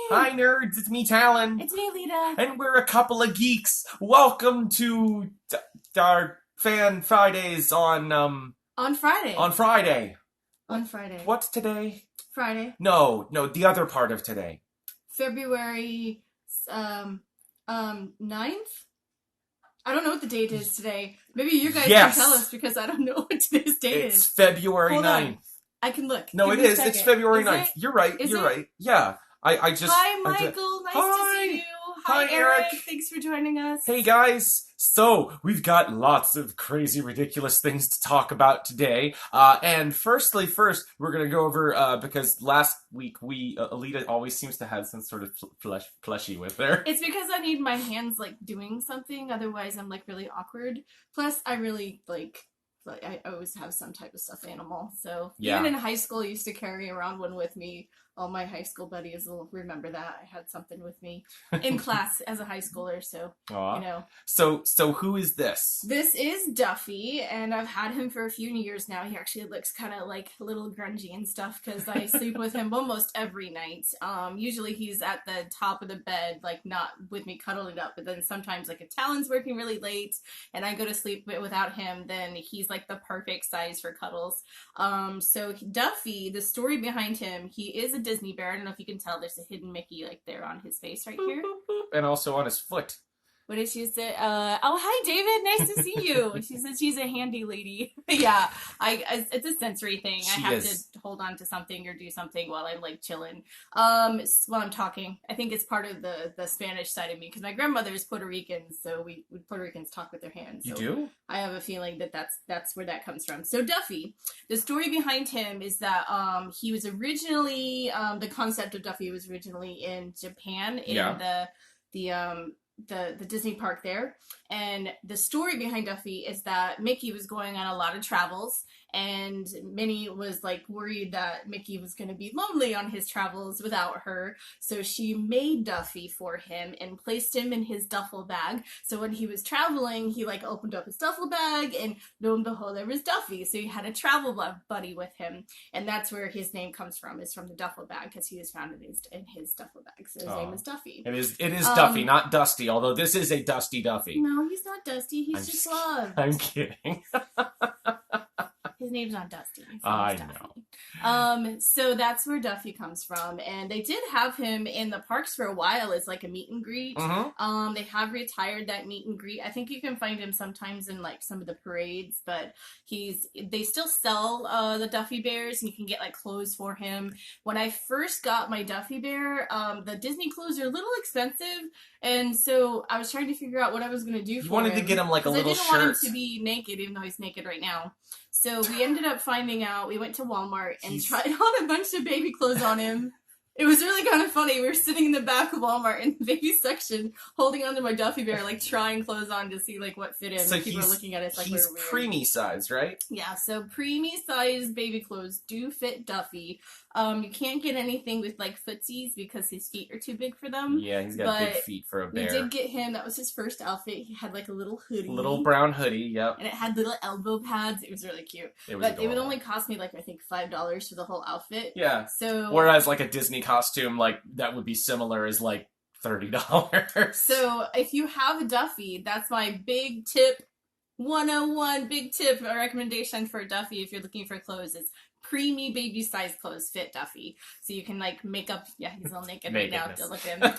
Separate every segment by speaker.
Speaker 1: Hi, nerds. It's me, Talon.
Speaker 2: It's me, Lita.
Speaker 1: And we're a couple of geeks. Welcome to our Fan Fridays
Speaker 2: On Friday.
Speaker 1: on Friday.
Speaker 2: On Friday.
Speaker 1: What's today?
Speaker 2: Friday.
Speaker 1: No, the other part of today.
Speaker 2: February 9th? I don't know what the date is today. Maybe you guys
Speaker 1: Yes.
Speaker 2: can tell us because I don't know what today's date
Speaker 1: It's
Speaker 2: is.
Speaker 1: February
Speaker 2: Hold
Speaker 1: 9th.
Speaker 2: on. I can look.
Speaker 1: No,
Speaker 2: Give
Speaker 1: it
Speaker 2: me a
Speaker 1: is. It's
Speaker 2: second.
Speaker 1: February
Speaker 2: Is
Speaker 1: 9th.
Speaker 2: it?
Speaker 1: You're right.
Speaker 2: Is
Speaker 1: You're
Speaker 2: it?
Speaker 1: right. Yeah. I just
Speaker 2: Hi, Michael. Nice
Speaker 1: Hi.
Speaker 2: to see you.
Speaker 1: Hi,
Speaker 2: Eric.
Speaker 1: Eric.
Speaker 2: Thanks for joining us.
Speaker 1: Hey guys! So, we've got lots of crazy, ridiculous things to talk about today. And first, we're gonna go over, because last week Alita always seems to have some sort of plushie with her.
Speaker 2: It's because I need my hands, like, doing something. Otherwise, I'm, like, really awkward. Plus, I really, I always have some type of stuffed animal. So,
Speaker 1: Yeah.
Speaker 2: even in high school, I used to carry around one with me. All my high school buddies will remember that. I had something with me in class as a high schooler, so,
Speaker 1: Aw.
Speaker 2: you know.
Speaker 1: So who is this?
Speaker 2: This is Duffy, and I've had him for a few years now. He actually looks kind of like a little grungy and stuff because I sleep with him almost every night. Usually he's at the top of the bed, like not with me cuddling up, but then sometimes like if Talon's working really late and I go to sleep without him, then he's like the perfect size for cuddles. So Duffy, the story behind him, he is a Disney bear. I don't know if you can tell, there's a hidden Mickey like there on his face right here.
Speaker 1: And also on his foot.
Speaker 2: What did she say? Oh, hi, David. Nice to see you. She said she's a handy lady. Yeah, it's a sensory thing. I have to hold on to something or do something while I'm like chilling. While I'm talking. I think it's part of the Spanish side of me because my grandmother is Puerto Rican, so we Puerto Ricans talk with their hands.
Speaker 1: You
Speaker 2: so
Speaker 1: do?
Speaker 2: I have a feeling that's where that comes from. So Duffy, the story behind him is that he was originally the concept of Duffy was originally in Japan in the Disney park there, and the story behind Duffy is that Mickey was going on a lot of travels, and Minnie was like worried that Mickey was going to be lonely on his travels without her, so she made Duffy for him and placed him in his duffel bag. So when he was traveling, he like opened up his duffel bag, and lo and behold, there was Duffy. So he had a travel buddy with him, and that's where his name comes from, is from the duffel bag, because he was found in his duffel bag. So his name is Duffy.
Speaker 1: It is Duffy, not Dusty, although this is a Dusty Duffy.
Speaker 2: No, he's not Dusty. He's just loved.
Speaker 1: I'm kidding.
Speaker 2: His name's not Dusty.
Speaker 1: I
Speaker 2: know. So that's where Duffy comes from, and they did have him in the parks for a while as like a meet and greet.
Speaker 1: Mm-hmm.
Speaker 2: They have retired that meet and greet. I think you can find him sometimes in like some of the parades, but they still sell the Duffy Bears, and you can get like clothes for him. When I first got my Duffy Bear, the Disney clothes are a little expensive, and so I was trying to figure out what I was going to do for him.
Speaker 1: You wanted to get him like a little shirt.
Speaker 2: I didn't want him to be naked, even though he's naked right now. So we ended up finding out, we went to Walmart and tried on a bunch of baby clothes on him. It was really kind of funny. We were sitting in the back of Walmart in the baby section, holding onto my Duffy Bear, like trying clothes on to see like what fit him.
Speaker 1: So
Speaker 2: and people were looking at us like we were weird.
Speaker 1: He's preemie size, right?
Speaker 2: Yeah, so preemie size baby clothes do fit Duffy. You can't get anything with like footsies because his feet are too big for them.
Speaker 1: Yeah, he's got big feet for a bear.
Speaker 2: We did get him, that was his first outfit. He had like a little hoodie.
Speaker 1: Little brown hoodie, yep.
Speaker 2: And it had little elbow pads. It was really cute. It would only cost me like I think $5 for the whole outfit.
Speaker 1: Yeah.
Speaker 2: So
Speaker 1: whereas like a Disney costume, like that would be similar, is like $30.
Speaker 2: So if you have a Duffy, that's my big tip. 101 big tip, a recommendation for Duffy if you're looking for clothes is preemie baby size clothes fit Duffy. So you can like make up, yeah, he's all naked right now to look at him.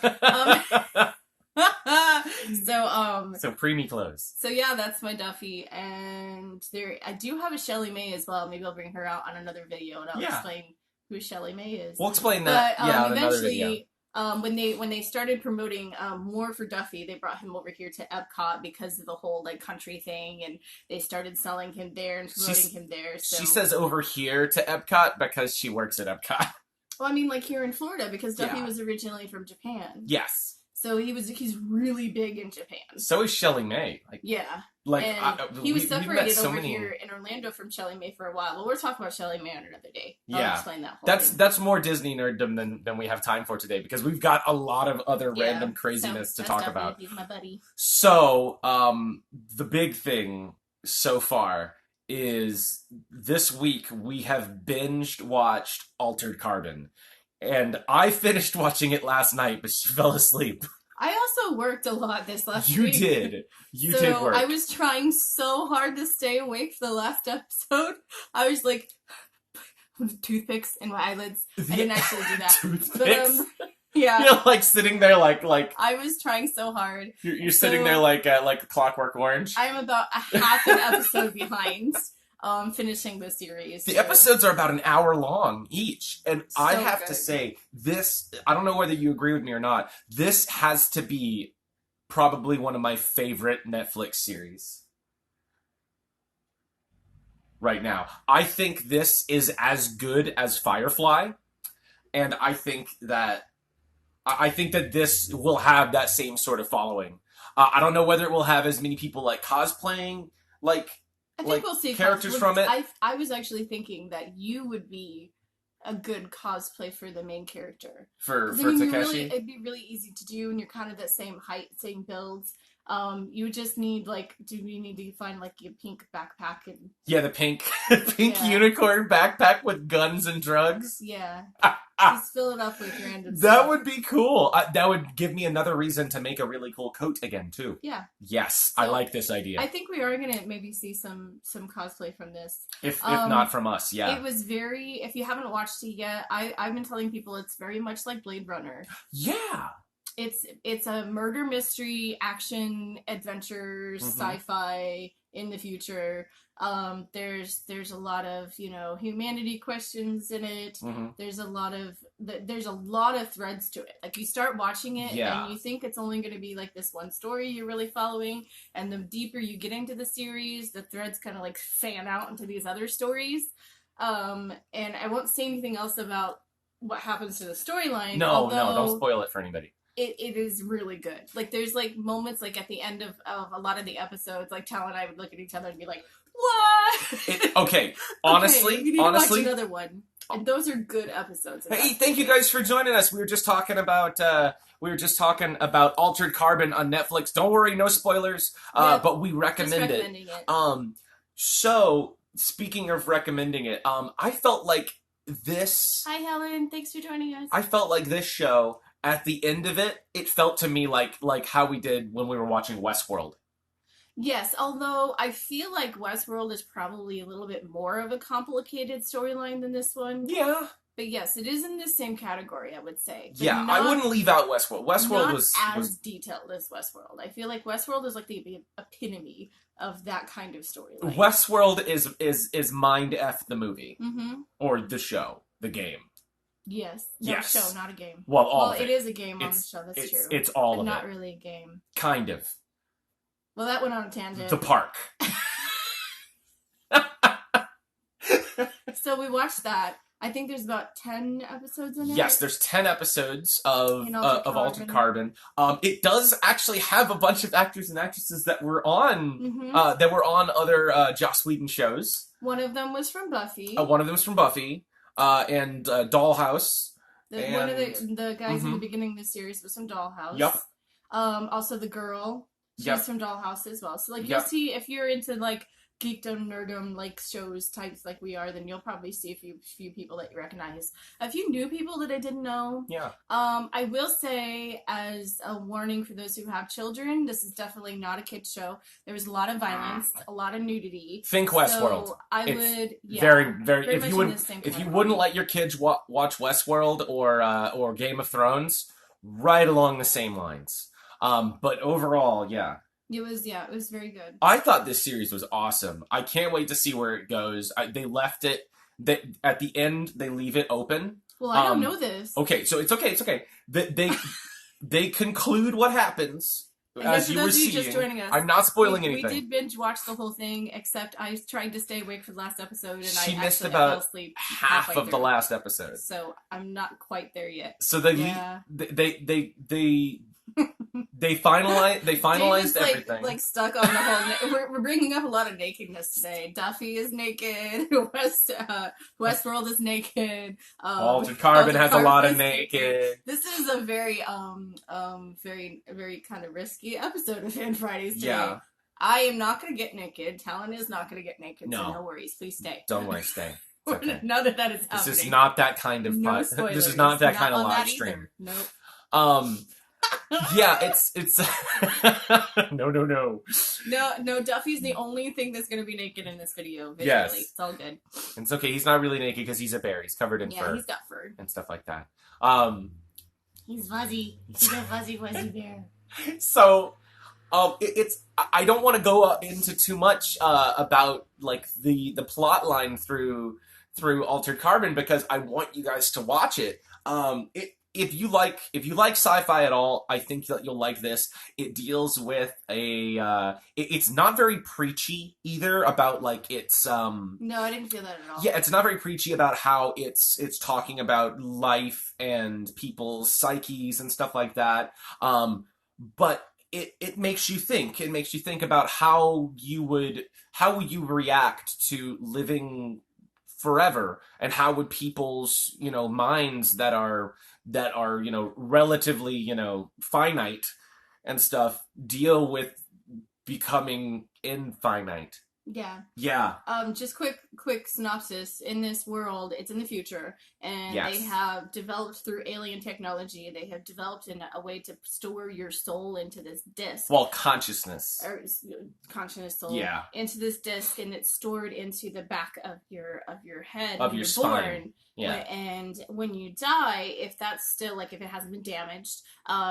Speaker 2: So
Speaker 1: preemie clothes.
Speaker 2: So yeah, that's my Duffy, and I do have a Shelley May as well. Maybe I'll bring her out on another video and I'll explain who Shelley May is.
Speaker 1: We'll explain that.
Speaker 2: But,
Speaker 1: on another video.
Speaker 2: When they started promoting more for Duffy, they brought him over here to Epcot because of the whole like country thing, and they started selling him there and promoting him there. So
Speaker 1: she says over here to Epcot because she works at Epcot.
Speaker 2: Well, I mean like here in Florida because Duffy was originally from Japan.
Speaker 1: Yes.
Speaker 2: So he's really big in Japan.
Speaker 1: So is Shelley May.
Speaker 2: He was separated over here in Orlando from Shelley May for a while. Well, we'll talk about Shelley May on another day. I'll explain that whole thing.
Speaker 1: That's more Disney nerddom than we have time for today, because we've got a lot of other random craziness to talk about.
Speaker 2: He's my buddy.
Speaker 1: So, the big thing so far is this week we have binged watched Altered Carbon. And I finished watching it last night, but she fell asleep.
Speaker 2: I also worked a lot this last
Speaker 1: You
Speaker 2: week.
Speaker 1: did. You
Speaker 2: So
Speaker 1: did work.
Speaker 2: I was trying so hard to stay awake for the last episode. I was like, toothpicks in my eyelids. I didn't actually do that.
Speaker 1: Toothpicks?
Speaker 2: But, yeah.
Speaker 1: You're like sitting there like
Speaker 2: I was trying so hard.
Speaker 1: you're sitting there like a Clockwork Orange.
Speaker 2: I'm about a half an episode behind finishing the series.
Speaker 1: The episodes are about an hour long each. And I
Speaker 2: So
Speaker 1: have
Speaker 2: good.
Speaker 1: to say, this, I don't know whether you agree with me or not, this has to be probably one of my favorite Netflix series right now. I think this is as good as Firefly, and I think that this will have that same sort of following. I don't know whether it will have as many people like cosplaying like
Speaker 2: I think
Speaker 1: like
Speaker 2: we'll see
Speaker 1: characters from it.
Speaker 2: I was actually thinking that you would be a good cosplay for the main character.
Speaker 1: for
Speaker 2: 'Cause, I mean,
Speaker 1: Takeshi.
Speaker 2: it'd be really easy to do, and you're kind of the same height, same builds. You just need do we need to find like a pink backpack and
Speaker 1: Yeah, the pink
Speaker 2: Yeah.
Speaker 1: unicorn backpack with guns and drugs.
Speaker 2: yeah,
Speaker 1: Ah,
Speaker 2: just fill it up with random
Speaker 1: that
Speaker 2: stuff.
Speaker 1: would be cool. That would give me another reason to make a really cool coat again too.
Speaker 2: Yeah,
Speaker 1: Yes, I
Speaker 2: So,
Speaker 1: like this idea.
Speaker 2: I think we are gonna maybe see some cosplay from this.
Speaker 1: If
Speaker 2: um,
Speaker 1: not from us, yeah.
Speaker 2: It was very. If you haven't watched it yet, I've been telling people it's very much like Blade Runner.
Speaker 1: Yeah.
Speaker 2: It's a murder mystery action adventure
Speaker 1: Mhm.
Speaker 2: sci-fi in the future. There's a lot of humanity questions in it.
Speaker 1: hmm
Speaker 2: There's a lot of threads to it. Like you start watching it
Speaker 1: Yeah.
Speaker 2: and you think it's only going to be like this one story you're really following, and the deeper you get into the series, the threads kind of like fan out into these other stories. And I won't say anything else about what happens to the storyline.
Speaker 1: No, don't
Speaker 2: although
Speaker 1: spoil it for anybody.
Speaker 2: it is really good. Like there's like moments like at the end of a lot of the episodes, like Tal and I would look at each other and be like, "What?"
Speaker 1: Okay, honestly,
Speaker 2: Okay, we need to watch another one. And those are good episodes.
Speaker 1: Hey, thank you guys for joining us. We were just talking about Altered Carbon on Netflix. Don't worry, no spoilers.
Speaker 2: Yeah,
Speaker 1: But we
Speaker 2: Just
Speaker 1: recommend it.
Speaker 2: recommending it.
Speaker 1: So speaking of recommending it, I felt like this.
Speaker 2: Hi Helen, thanks for joining us.
Speaker 1: I felt like this show. At the end of it, it felt to me like how we did when we were watching Westworld.
Speaker 2: Yes, although I feel like Westworld is probably a little bit more of a complicated storyline than this one.
Speaker 1: Yeah.
Speaker 2: But yes, it is in the same category, I would say. But
Speaker 1: Yeah, I
Speaker 2: not-
Speaker 1: wouldn't leave out Westworld. Westworld
Speaker 2: not
Speaker 1: was
Speaker 2: as detailed as Westworld. I feel like Westworld is like the epitome of that kind of storyline.
Speaker 1: Westworld is Mind F the movie
Speaker 2: Mm-hmm.
Speaker 1: or the show, the game.
Speaker 2: Yes. No,
Speaker 1: Yes.
Speaker 2: show, not a game.
Speaker 1: Well, all
Speaker 2: Well,
Speaker 1: of
Speaker 2: it is a game on the
Speaker 1: It's-
Speaker 2: show, that's
Speaker 1: it's,
Speaker 2: true.
Speaker 1: It's all
Speaker 2: but
Speaker 1: of
Speaker 2: not
Speaker 1: it.
Speaker 2: really a game.
Speaker 1: Kind of.
Speaker 2: Well, that went on a tangent.
Speaker 1: The park.
Speaker 2: So we watched that. I think there's about 10 episodes in it.
Speaker 1: Yes, there's 10 episodes of
Speaker 2: In Altered
Speaker 1: Altered Carbon. It does actually have a bunch of actors and actresses that were on
Speaker 2: Mm-hmm.
Speaker 1: other Joss Whedon shows.
Speaker 2: One of them was from Buffy.
Speaker 1: One of them was from Buffy, and Dollhouse.
Speaker 2: One of
Speaker 1: and-
Speaker 2: the guys in the
Speaker 1: Mhm.
Speaker 2: beginning of the series was from Dollhouse.
Speaker 1: Yep.
Speaker 2: Also the girl, she's
Speaker 1: Yep.
Speaker 2: from Dollhouse as well. So like
Speaker 1: Yep.
Speaker 2: you'll see if you're into like geekdom, nerdom, like shows types like we are, then you'll probably see a few people that you recognize. A few new people that I didn't know.
Speaker 1: Yeah.
Speaker 2: I will say as a warning for those who have children, this is definitely not a kid's show. There was a lot of violence, a lot of nudity.
Speaker 1: Think Westworld.
Speaker 2: So I
Speaker 1: It's
Speaker 2: would
Speaker 1: very, very.
Speaker 2: very
Speaker 1: If
Speaker 2: much
Speaker 1: you
Speaker 2: in
Speaker 1: wouldn't,
Speaker 2: the same
Speaker 1: if you
Speaker 2: category.
Speaker 1: wouldn't let your kids watch Westworld or Game of Thrones, right along the same lines. But overall, yeah.
Speaker 2: It was very good.
Speaker 1: I thought this series was awesome. I can't wait to see where it goes. They left it that at the end they leave it open.
Speaker 2: Well, I don't know this.
Speaker 1: Okay, so it's okay. They conclude what happens
Speaker 2: And
Speaker 1: as
Speaker 2: for
Speaker 1: you were
Speaker 2: those of you
Speaker 1: seeing.
Speaker 2: just joining us,
Speaker 1: I'm not spoiling
Speaker 2: we
Speaker 1: anything.
Speaker 2: did binge watch the whole thing, except I tried to stay awake for the last episode, and
Speaker 1: She
Speaker 2: I
Speaker 1: missed
Speaker 2: accidentally
Speaker 1: about
Speaker 2: fell asleep
Speaker 1: Half
Speaker 2: halfway
Speaker 1: of the
Speaker 2: through.
Speaker 1: last episode.
Speaker 2: So I'm not quite there yet.
Speaker 1: So they
Speaker 2: Yeah.
Speaker 1: they finalized
Speaker 2: David's,
Speaker 1: everything.
Speaker 2: like stuck on the whole. We're bringing up a lot of nakedness today. Duffy is naked. Westworld is naked.
Speaker 1: Altered Carbon has a lot of
Speaker 2: is
Speaker 1: naked.
Speaker 2: This is a very very kind of risky episode of Fan Fridays today.
Speaker 1: Yeah.
Speaker 2: I am not going to get naked. Talon is not going to get naked.
Speaker 1: No.
Speaker 2: So no worries. Please stay.
Speaker 1: Don't worry, stay. It's okay.
Speaker 2: None of that is happening.
Speaker 1: This is not that kind of
Speaker 2: No spoilers.
Speaker 1: This is not that kind of
Speaker 2: on
Speaker 1: live
Speaker 2: that
Speaker 1: stream.
Speaker 2: Nope.
Speaker 1: Yeah, it's no.
Speaker 2: No, Duffy's the only thing that's going to be naked in this video visually.
Speaker 1: Yes.
Speaker 2: It's all good.
Speaker 1: It's okay. He's not really naked because he's a bear. He's covered in fur.
Speaker 2: Yeah, he's got fur.
Speaker 1: And stuff like that.
Speaker 2: He's fuzzy. He's a fuzzy bear.
Speaker 1: So, I don't want to go into too much about like the plot line through Altered Carbon because I want you guys to watch it. If you like sci-fi at all, I think that you'll like this. It deals with it's not very preachy either about like it's
Speaker 2: No, I didn't feel that at all.
Speaker 1: Yeah, it's not very preachy about how it's talking about life and people's psyches and stuff like that. But it makes you think. It makes you think about how you react to living forever, and how would people's minds that are relatively finite and stuff deal with becoming infinite. Yeah.
Speaker 2: Just quick synopsis. In this world, it's in the future, and
Speaker 1: Yes.
Speaker 2: they have developed through alien technology. They have developed a way to store your soul into this disc.
Speaker 1: Well, consciousness.
Speaker 2: Or consciousness soul.
Speaker 1: Yeah.
Speaker 2: Into this disc, and it's stored into the back of your head
Speaker 1: Of
Speaker 2: when
Speaker 1: your
Speaker 2: you're
Speaker 1: spine.
Speaker 2: born.
Speaker 1: Yeah.
Speaker 2: And when you die, if that's still if it hasn't been damaged,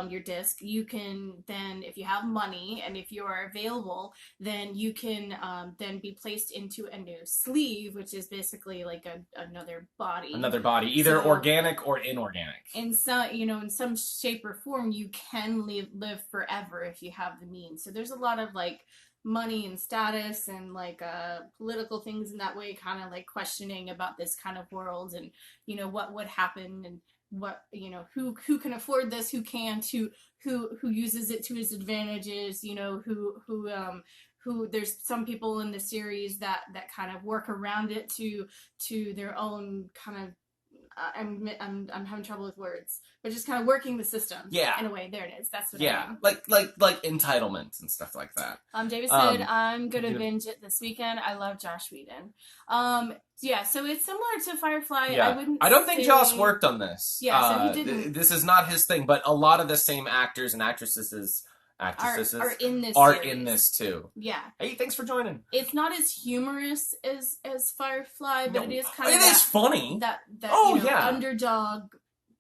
Speaker 2: your disc, you can then, if you have money and if you are available, then you can then be placed into a new sleeve, which is basically like another body.
Speaker 1: Another body, either organic or inorganic.
Speaker 2: In some shape or form, you can live forever if you have the means. So there's a lot of money and status and political things in that way, kind of questioning about this kind of world and what would happen and what who can afford this, who can't, who uses it to his advantages, who there's some people in the series that kind of work around it to their own kind of I'm having trouble with words, but just kind of working the system.
Speaker 1: Yeah.
Speaker 2: In a way, there it is. That's what.
Speaker 1: Yeah,
Speaker 2: I mean.
Speaker 1: like entitlements and stuff like that.
Speaker 2: David said, "I'm gonna binge it this weekend. I love Josh Whedon." Yeah, so it's similar to Firefly.
Speaker 1: Yeah. I don't think Joss worked on this.
Speaker 2: Yeah, so he didn't.
Speaker 1: This is not his thing, but a lot of the same actors and actresses
Speaker 2: are in this
Speaker 1: are
Speaker 2: series.
Speaker 1: in this too.
Speaker 2: Yeah.
Speaker 1: Hey, thanks for joining.
Speaker 2: It's not as humorous as Firefly, but it is kind of
Speaker 1: is funny.
Speaker 2: That
Speaker 1: yeah.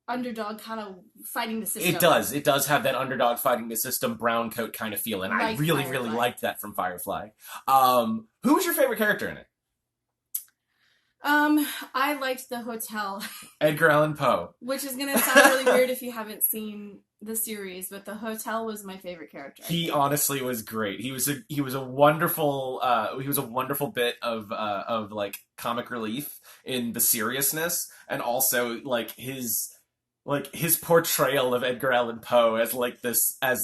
Speaker 2: underdog kind of fighting the system.
Speaker 1: It does have that underdog fighting the system brown coat kind of feel, and I really liked that from Firefly. Who was your favorite character in it?
Speaker 2: I liked the hotel. Edgar
Speaker 1: Allan Poe.
Speaker 2: Which is gonna sound really weird if you haven't seen the series, but the hotel was my favorite character.
Speaker 1: He honestly was great. He was a wonderful bit of comic relief in the seriousness, and also his portrayal of Edgar Allan Poe as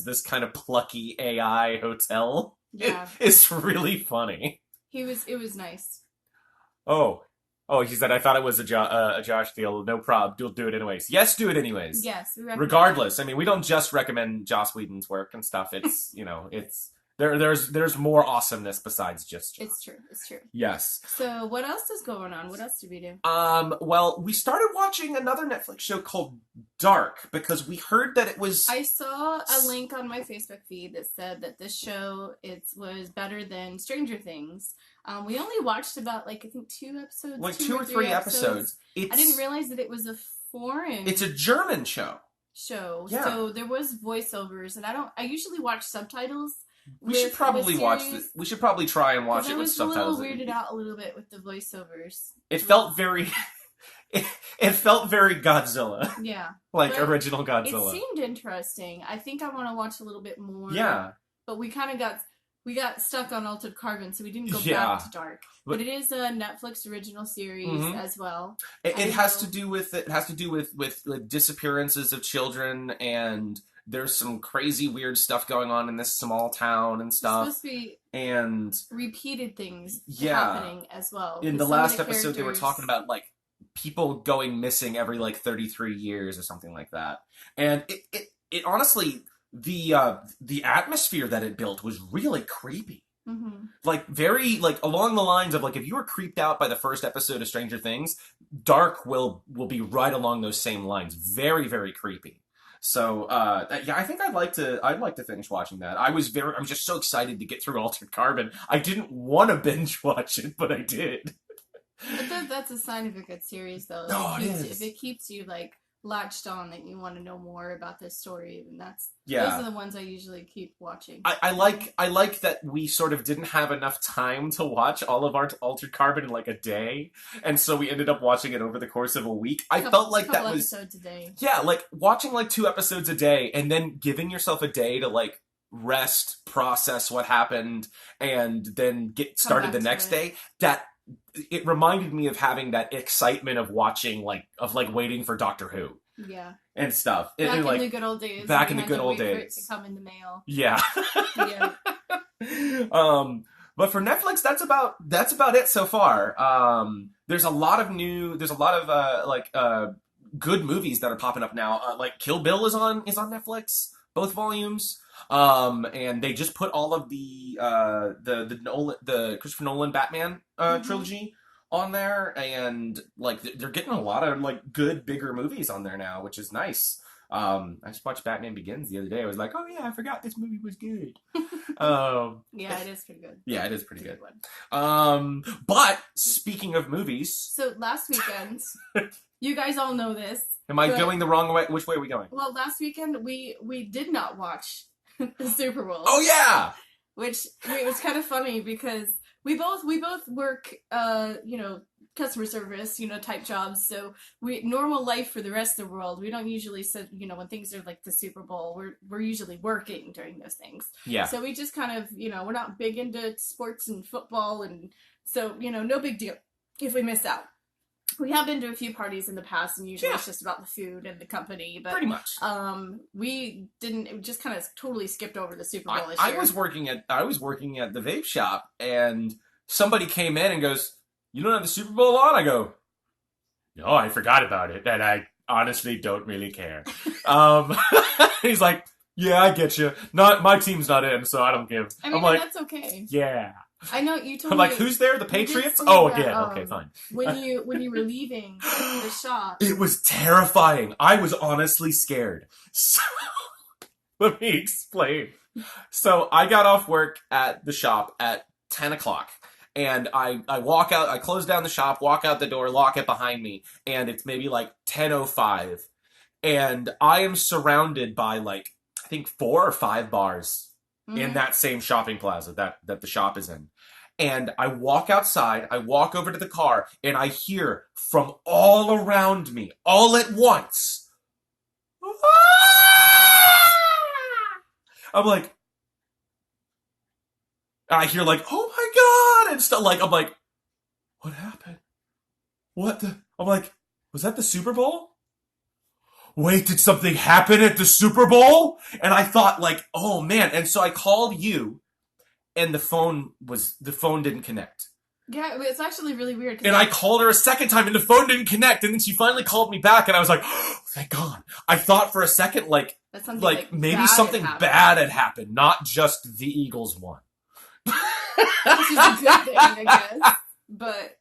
Speaker 1: this kind of plucky AI hotel.
Speaker 2: Yeah.
Speaker 1: It's really funny.
Speaker 2: It was nice.
Speaker 1: Oh, he said, I thought it was a Josh deal. No prob. You'll do it anyways. Yes, do it anyways.
Speaker 2: Yes.
Speaker 1: Regardless. I mean, we don't just recommend Joss Whedon's work and stuff. It's, there's more awesomeness besides just Joss.
Speaker 2: It's true.
Speaker 1: Yes.
Speaker 2: So what else is going on? What else did we do?
Speaker 1: Well, we started watching another Netflix show called Dark because we heard that it was...
Speaker 2: I saw a link on my Facebook feed that said that this show was better than Stranger Things. We only watched about I think 2 episodes.
Speaker 1: Two or three episodes.
Speaker 2: I didn't realize that it was a foreign.
Speaker 1: It's a German show.
Speaker 2: Yeah. So there was voiceovers, and I usually watch subtitles.
Speaker 1: We should probably watch this. We should probably try and watch it with subtitles.
Speaker 2: I was a little weirded out a little bit with the voiceovers.
Speaker 1: It felt very... It felt very Godzilla.
Speaker 2: Yeah.
Speaker 1: Original Godzilla.
Speaker 2: It seemed interesting. I think I want to watch a little bit more.
Speaker 1: Yeah.
Speaker 2: But we kind of got stuck on Altered Carbon, so we didn't go back to Dark. But it is a Netflix original series as well.
Speaker 1: It has to do with the disappearances of children, and there's some crazy weird stuff going on in this small town and stuff.
Speaker 2: It's supposed to be
Speaker 1: and
Speaker 2: repeated things happening as well.
Speaker 1: In the last episode, they were talking about people going missing every 33 years or something like that, and it honestly. The atmosphere that it built was really creepy. Like, very, like, along the lines of, like, if you were creeped out by the first episode of Stranger Things, Dark will be right along those same lines. Very, very creepy. So, yeah, I think I'd like to finish watching that. I'm just so excited to get through Altered Carbon. I didn't want to binge watch it, but I did.
Speaker 2: But that's a sign of a good series, though.
Speaker 1: No, it is.
Speaker 2: If it keeps you, like, latched on that you want to know more about this story, then
Speaker 1: Yeah.
Speaker 2: those are the ones I usually keep watching.
Speaker 1: I like that we sort of didn't have enough time to watch all of our Altered Carbon in like a day, and so we ended up watching it over the course of a week. I felt like that was
Speaker 2: episodes a day.
Speaker 1: Yeah, like watching like 2 episodes a day and then giving yourself a day to like rest, process what happened, and then get started the next day. That it reminded me of having that excitement of watching waiting for Doctor Who.
Speaker 2: Yeah.
Speaker 1: And stuff.
Speaker 2: Back
Speaker 1: in
Speaker 2: the good old days.
Speaker 1: Back in the good old
Speaker 2: days.
Speaker 1: days.
Speaker 2: For it to come in the mail.
Speaker 1: Yeah.
Speaker 2: Yeah.
Speaker 1: But for Netflix, that's about it so far. There's a lot of good movies that are popping up now. Like Kill Bill is on Netflix, both volumes. And they just put all of the Christopher Nolan Batman trilogy on there, and like they're getting a lot of like good bigger movies on there now, which is nice. I just watched Batman Begins the other day. I was like, oh yeah, I forgot this movie was good.
Speaker 2: Yeah, it is pretty good.
Speaker 1: Yeah, it is pretty good. But speaking of movies,
Speaker 2: so last weekend, you guys all know this.
Speaker 1: Am I going the wrong way? Which way are we going?
Speaker 2: Well, last weekend we did not watch the Super Bowl.
Speaker 1: Oh yeah,
Speaker 2: which it was kind of funny because we both work customer service type jobs, so normal life for the rest of the world, we don't usually sit when things are like the Super Bowl, we're usually working during those things.
Speaker 1: Yeah,
Speaker 2: so we just kind of we're not big into sports and football, and so no big deal if we miss out. We have been to a few parties in the past, and usually it's just about the food and the company. But
Speaker 1: pretty much.
Speaker 2: We didn't. We just kind of totally skipped over the Super Bowl this year.
Speaker 1: I was working at the vape shop, and somebody came in and goes, "You don't have the Super Bowl on?" I go, "No, I forgot about it, and I honestly don't really care." He's like, "Yeah, I get you. Not my team's not in, so I don't give."
Speaker 2: I mean,
Speaker 1: I'm like,
Speaker 2: that's okay.
Speaker 1: Yeah.
Speaker 2: I know you told
Speaker 1: I'm
Speaker 2: me.
Speaker 1: like, who's there? The Patriots? Oh, again. Okay, fine.
Speaker 2: When you were leaving the shop,
Speaker 1: it was terrifying. I was honestly scared. So, let me explain. So I got off work at the shop at 10 o'clock. And I walk out, I close down the shop, walk out the door, lock it behind me, and it's maybe like 10:05. And I am surrounded by like, I think 4 or 5 bars in that same shopping plaza that the shop is in. And I walk outside, I walk over to the car, and I hear from all around me, all at once, I'm like, I hear like, oh my God, and stuff. Like, I'm like, what happened? I'm like, was that the Super Bowl? Wait, did something happen at the Super Bowl? And I thought like, oh man. And so I called you, and the phone didn't connect.
Speaker 2: Yeah, it's actually really weird.
Speaker 1: And I called her a second time, and the phone didn't connect. And then she finally called me back, and I was like, oh, thank God. I thought for a second, like maybe something bad had happened, not just the Eagles won.
Speaker 2: Which is a good thing, I guess. But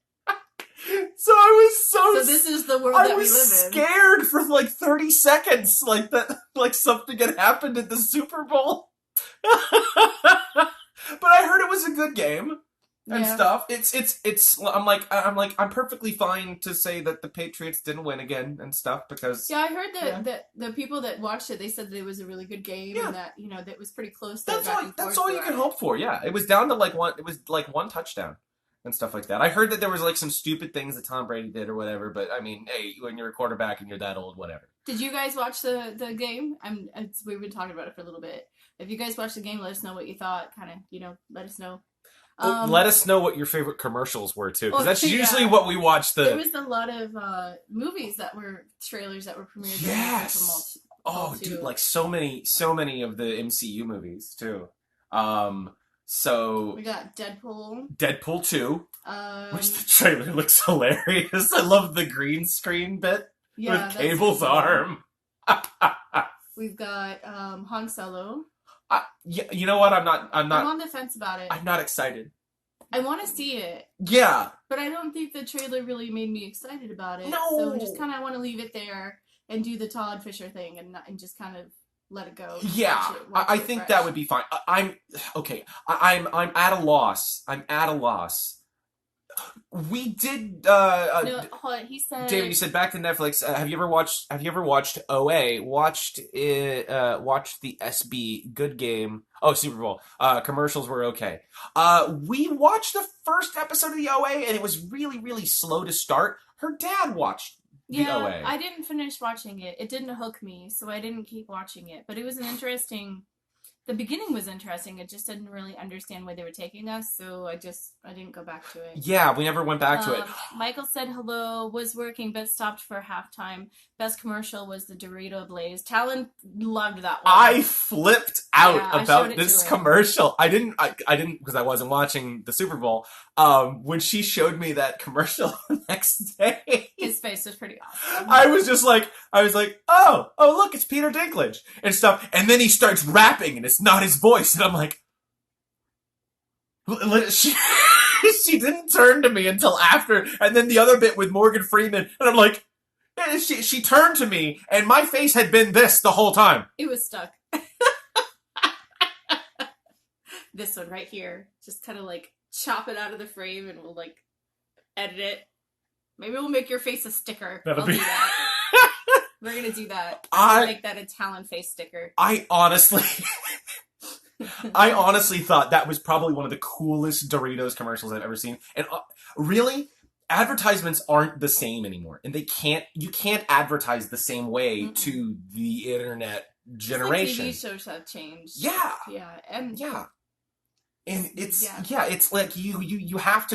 Speaker 1: so I was
Speaker 2: so this is the world that we live in. I was
Speaker 1: scared for like 30 seconds, like that, like something had happened at the Super Bowl. But I heard it was a good game and stuff. I'm perfectly fine to say that the Patriots didn't win again and stuff because
Speaker 2: I heard that the people that watched it, they said that it was a really good game and that that it was pretty close. That's
Speaker 1: all you can hope for. Yeah, it was down to like one touchdown and stuff like that. I heard that there was like some stupid things that Tom Brady did or whatever, but I mean, hey, when you're a quarterback and you're that old, whatever.
Speaker 2: Did you guys watch the game? We've been talking about it for a little bit. If you guys watched the game, let us know what you thought. Kind of, let us know.
Speaker 1: Let us know what your favorite commercials were too, because that's usually what we watch.
Speaker 2: There was a lot of movies trailers that were premiered.
Speaker 1: Yes. Dude, like so many of the MCU movies too. So
Speaker 2: we got Deadpool
Speaker 1: 2, which the trailer looks hilarious. I love the green screen bit with Cable's arm.
Speaker 2: We've got Han Solo.
Speaker 1: Yeah, you know what?
Speaker 2: I'm on the fence about it.
Speaker 1: I'm not excited.
Speaker 2: I want to see it.
Speaker 1: Yeah.
Speaker 2: But I don't think the trailer really made me excited about it.
Speaker 1: No.
Speaker 2: So I just kind of want to leave it there and do the Todd Fisher thing and just kind of let it go.
Speaker 1: Yeah, I think that would be fine. I'm okay. I'm at a loss. I'm at a loss. We did.
Speaker 2: No, hold on. He said.
Speaker 1: David, you said back to Netflix. Have you ever watched OA? Watched it? Watched the SB Good Game? Oh, Super Bowl. Commercials were okay. We watched the first episode of the OA, and it was really, really slow to start. Her dad watched the OA.
Speaker 2: I didn't finish watching it. It didn't hook me, so I didn't keep watching it. But it was an interesting. The beginning was interesting. I just didn't really understand where they were taking us, so I didn't go back to it.
Speaker 1: Yeah, we never went back to it.
Speaker 2: Michael said hello, was working, but stopped for halftime. Best commercial was the Dorito Blaze. Talon loved that one.
Speaker 1: I flipped out about this commercial. I didn't because I wasn't watching the Super Bowl. When she showed me that commercial the next day,
Speaker 2: his face was pretty awesome.
Speaker 1: I was like, oh look, it's Peter Dinklage and stuff. And then he starts rapping and it's not his voice. And I'm like, she didn't turn to me until after. And then the other bit with Morgan Freeman. And I'm like, she turned to me and my face had been this the whole time.
Speaker 2: It was stuck. This one right here. Just kind of like chop it out of the frame and we'll like edit it. Maybe we'll make your face a sticker. I'll do that. We're gonna do that. I'll make that a Talon face sticker.
Speaker 1: I honestly thought that was probably one of the coolest Doritos commercials I've ever seen. And really, advertisements aren't the same anymore. And you can't advertise the same way to the internet generation.
Speaker 2: Like TV shows have changed.
Speaker 1: Yeah.
Speaker 2: Yeah. And
Speaker 1: it's like you have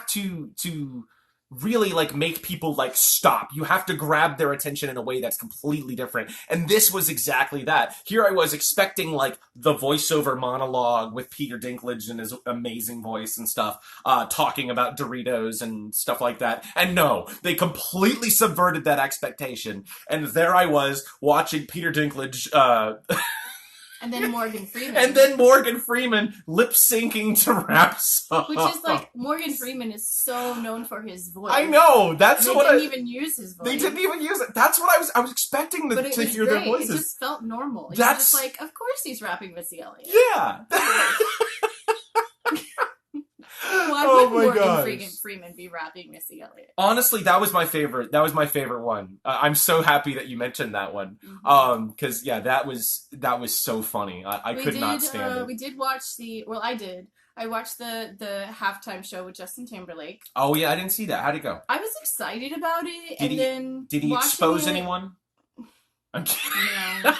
Speaker 1: to really like make people like stop. You have to grab their attention in a way that's completely different. And this was exactly that. Here I was expecting like the voiceover monologue with Peter Dinklage and his amazing voice and stuff, talking about Doritos and stuff like that. And no, they completely subverted that expectation. And there I was watching Peter Dinklage,
Speaker 2: and then Morgan Freeman.
Speaker 1: Lip syncing to rap songs.
Speaker 2: Which is like, Morgan Freeman is so known for his voice.
Speaker 1: I know. They didn't
Speaker 2: even use his voice.
Speaker 1: They didn't even use it. That's what I was expecting to hear their voices.
Speaker 2: It just felt normal. It's just like, of course he's rapping Missy Elliott.
Speaker 1: Yeah.
Speaker 2: Why would Morgan Freeman be rapping Missy Elliott?
Speaker 1: Honestly, that was my favorite. That was my favorite one. I'm so happy that you mentioned that one. Because that was so funny. I could not stand it.
Speaker 2: We did watch I did. I watched the halftime show with Justin Timberlake.
Speaker 1: Oh yeah, I didn't see that. How'd it go?
Speaker 2: I was excited about it.
Speaker 1: Did he expose anyone? I'm kidding.
Speaker 2: No.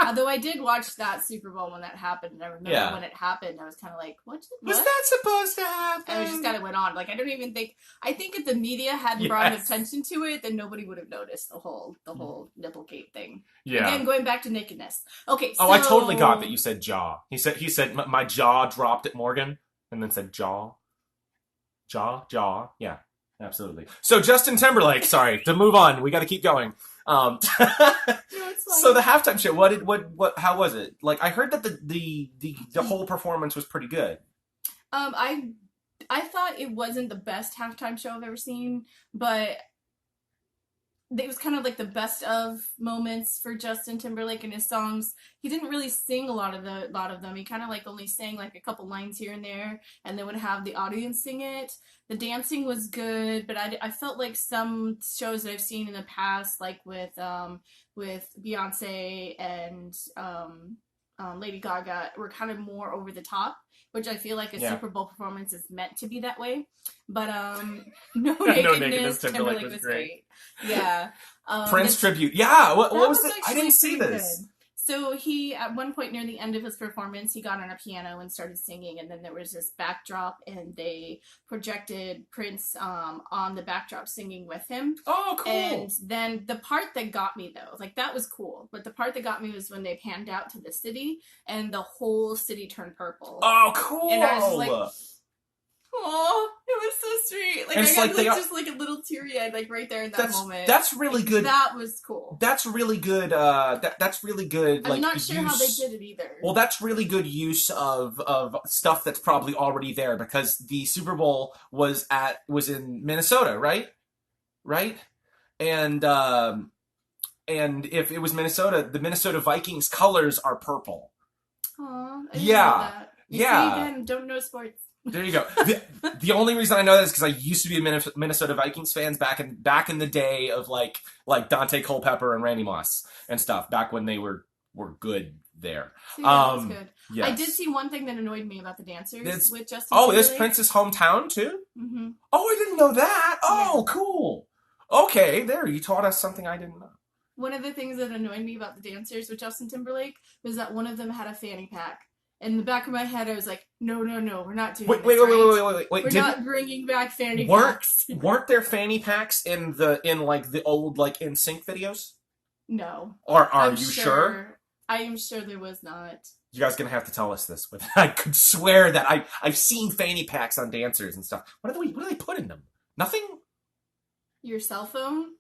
Speaker 2: Although I did watch that Super Bowl when that happened, and I remember when it happened, I was kind of like, what?
Speaker 1: Was that supposed to happen?
Speaker 2: And it just kind of went on. Like, I think if the media hadn't brought attention to it, then nobody would have noticed the whole Nipplegate thing. Yeah. Again, going back to nakedness. Okay, so...
Speaker 1: Oh, I totally got that you said jaw. He said my jaw dropped at Morgan, and then said jaw. Jaw. Yeah, absolutely. So Justin Timberlake, sorry, to move on, we got to keep going.
Speaker 2: No,
Speaker 1: so the halftime show, how was it? Like, I heard that the whole performance was pretty good.
Speaker 2: I thought it wasn't the best halftime show I've ever seen, but it was kind of like the best of moments for Justin Timberlake and his songs. He didn't really sing a lot of them. He kind of like only sang like a couple lines here and there, and then would have the audience sing it. The dancing was good, but I felt like some shows that I've seen in the past, like with Beyonce and Lady Gaga, were kind of more over the top, which I feel like a Super Bowl performance is meant to be that way. But No Nakedness, Timberlake was great. Yeah.
Speaker 1: Prince tribute. Yeah. What was that? I didn't see this.
Speaker 2: Good. So he, at one point near the end of his performance, he got on a piano and started singing, and then there was this backdrop, and they projected Prince on the backdrop singing with him.
Speaker 1: Oh, cool.
Speaker 2: And then the part that got me, though, like, that was cool, but the part that got me was when they panned out to the city, and the whole city turned purple.
Speaker 1: Oh, cool.
Speaker 2: And I was like... Oh, it was so sweet. Like,
Speaker 1: And
Speaker 2: I
Speaker 1: it's
Speaker 2: got
Speaker 1: like they are,
Speaker 2: just like a little teary-eyed, like right there in that moment.
Speaker 1: that's really
Speaker 2: Like,
Speaker 1: good.
Speaker 2: that was cool.
Speaker 1: That's really good. That's really good.
Speaker 2: I'm
Speaker 1: Like,
Speaker 2: not sure how they
Speaker 1: use.
Speaker 2: did it either.
Speaker 1: Well, that's really good use of stuff that's probably already there because the Super Bowl was in Minnesota, right? Right? And if it was Minnesota, the Minnesota Vikings colors are purple.
Speaker 2: Aw, I didn't know
Speaker 1: Yeah.
Speaker 2: that. You
Speaker 1: Yeah.
Speaker 2: see, again, don't know sports.
Speaker 1: There you go. The only reason I know that is because I used to be a Minnesota Vikings fans back in the day of like Dante Culpepper and Randy Moss and stuff, back when they were good there.
Speaker 2: So yeah, that's good.
Speaker 1: Yes.
Speaker 2: I did see one thing that annoyed me about the dancers with Justin
Speaker 1: Oh,
Speaker 2: Timberlake.
Speaker 1: this Prince's hometown too?
Speaker 2: Mm-hmm.
Speaker 1: Oh, I didn't know that. Oh,
Speaker 2: Yeah.
Speaker 1: cool. Okay, there, you taught us something I didn't know.
Speaker 2: One of the things that annoyed me about the dancers with Justin Timberlake was that one of them had a fanny pack. In the back of my head, I was like, no, we're not doing
Speaker 1: Wait,
Speaker 2: this,
Speaker 1: wait.
Speaker 2: We're not bringing back fanny packs.
Speaker 1: Weren't there fanny packs in like the old like NSYNC videos?
Speaker 2: No.
Speaker 1: Are you sure?
Speaker 2: I am sure there was not.
Speaker 1: You guys gonna have to tell us this. But I could swear that I've seen fanny packs on dancers and stuff. What do they put in them? Nothing.
Speaker 2: Your cell phone?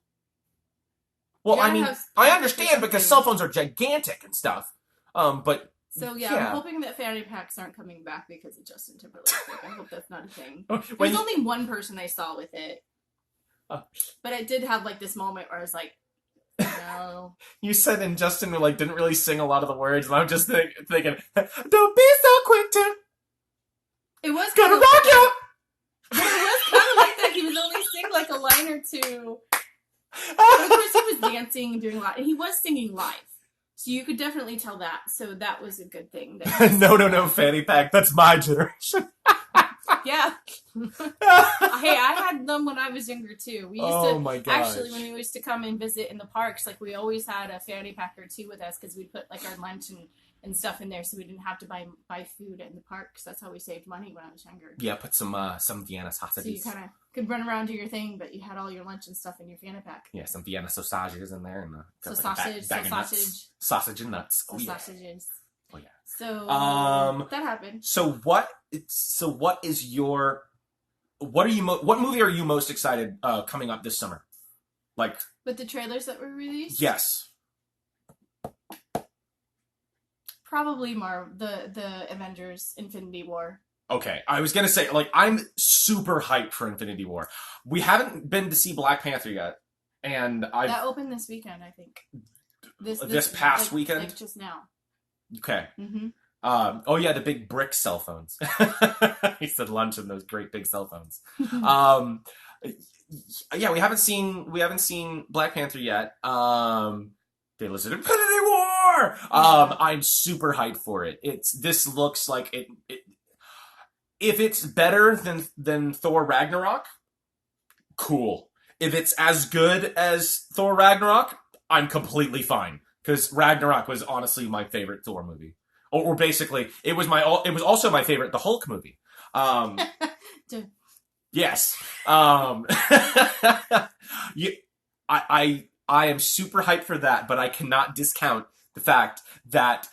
Speaker 1: Well, I mean, I understand because cell phones are gigantic and stuff. But
Speaker 2: so yeah, I'm hoping that fanny packs aren't coming back because of Justin Timberlake. Like, I hope that's not a thing. There's only one person I saw with it, but I did have like this moment where I was like, no.
Speaker 1: You said, and Justin like didn't really sing a lot of the words, and I'm just thinking, don't be so quick to.
Speaker 2: It was
Speaker 1: gonna rock you.
Speaker 2: It was kind of like that. He was only singing like a line or two. But of course, he was dancing and doing a lot, and he was singing live. So you could definitely tell that. So that was a good thing.
Speaker 1: No, fanny pack. That's my generation.
Speaker 2: Yeah. Hey, I had them when I was younger too. We used to,
Speaker 1: my gosh.
Speaker 2: Actually, when we used to come and visit in the parks, like we always had a fanny pack or two with us because we'd put like our lunch and stuff in there, so we didn't have to buy food in the parks. That's how we saved money when I was younger.
Speaker 1: Yeah, put some Vienna sausages.
Speaker 2: So you kind of could run around, do your thing, but you had all your lunch and stuff in your fanny pack.
Speaker 1: Yeah, some Vienna sausages in there, and
Speaker 2: sausage
Speaker 1: and nuts.
Speaker 2: Oh, yeah. Sausages.
Speaker 1: Oh yeah.
Speaker 2: So that happened.
Speaker 1: So what is your what movie are you most excited coming up this summer? Like
Speaker 2: with the trailers that were released?
Speaker 1: Yes.
Speaker 2: Probably the Avengers Infinity War.
Speaker 1: Okay, I was gonna say, like, I'm super hyped for Infinity War. We haven't been to see Black Panther yet, and
Speaker 2: that opened this weekend, I think.
Speaker 1: This past weekend,
Speaker 2: like just now.
Speaker 1: Okay.
Speaker 2: Mm-hmm.
Speaker 1: Oh yeah, the big brick cell phones. He said lunch and those great big cell phones. Yeah, we haven't seen Black Panther yet. They listed Infinity War. I'm super hyped for it. This looks like it. If it's better than Thor Ragnarok, cool. If it's as good as Thor Ragnarok, I'm completely fine. Because Ragnarok was honestly my favorite Thor movie. Or basically, it was also my favorite the Hulk movie. Yes. I am super hyped for that, but I cannot discount the fact that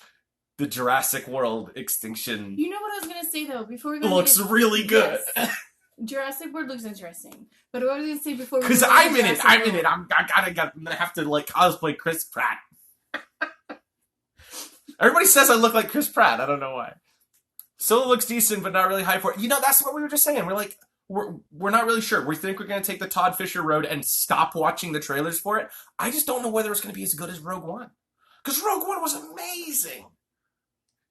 Speaker 1: the Jurassic World extinction.
Speaker 2: You know what I was gonna say though before we go.
Speaker 1: Looks really good.
Speaker 2: Yes. Jurassic World looks interesting, but what I was gonna say before we.
Speaker 1: Because I'm in it. I'm gonna have to like cosplay Chris Pratt. Everybody says I look like Chris Pratt. I don't know why. Still looks decent, but not really high for it. You know, that's what we were just saying. We're like, we're not really sure. We think we're going to take the Todd Fisher road and stop watching the trailers for it. I just don't know whether it's going to be as good as Rogue One. Because Rogue One was amazing.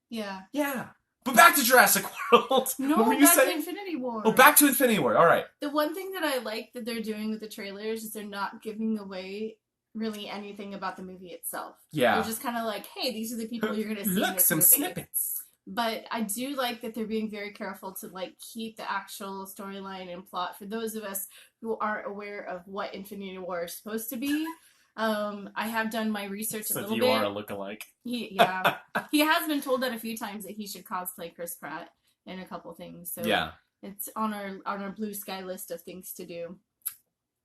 Speaker 2: Yeah.
Speaker 1: Yeah. But back to Jurassic World.
Speaker 2: No,
Speaker 1: what were you
Speaker 2: back
Speaker 1: saying?
Speaker 2: to Infinity War.
Speaker 1: Oh, back to Infinity War. All right.
Speaker 2: The one thing that I like that they're doing with the trailers is they're not giving away really anything about the movie itself.
Speaker 1: Yeah.
Speaker 2: They're just kind of like, hey, these are the people you're going to see
Speaker 1: Look,
Speaker 2: in this
Speaker 1: some
Speaker 2: movie.
Speaker 1: snippets.
Speaker 2: But I do like that they're being very careful to like keep the actual storyline and plot for those of us who aren't aware of what Infinity War is supposed to be. I have done my research a little bit.
Speaker 1: So you are a lookalike.
Speaker 2: He has been told that a few times that he should cosplay Chris Pratt in a couple things. So
Speaker 1: yeah,
Speaker 2: it's on our blue sky list of things to do.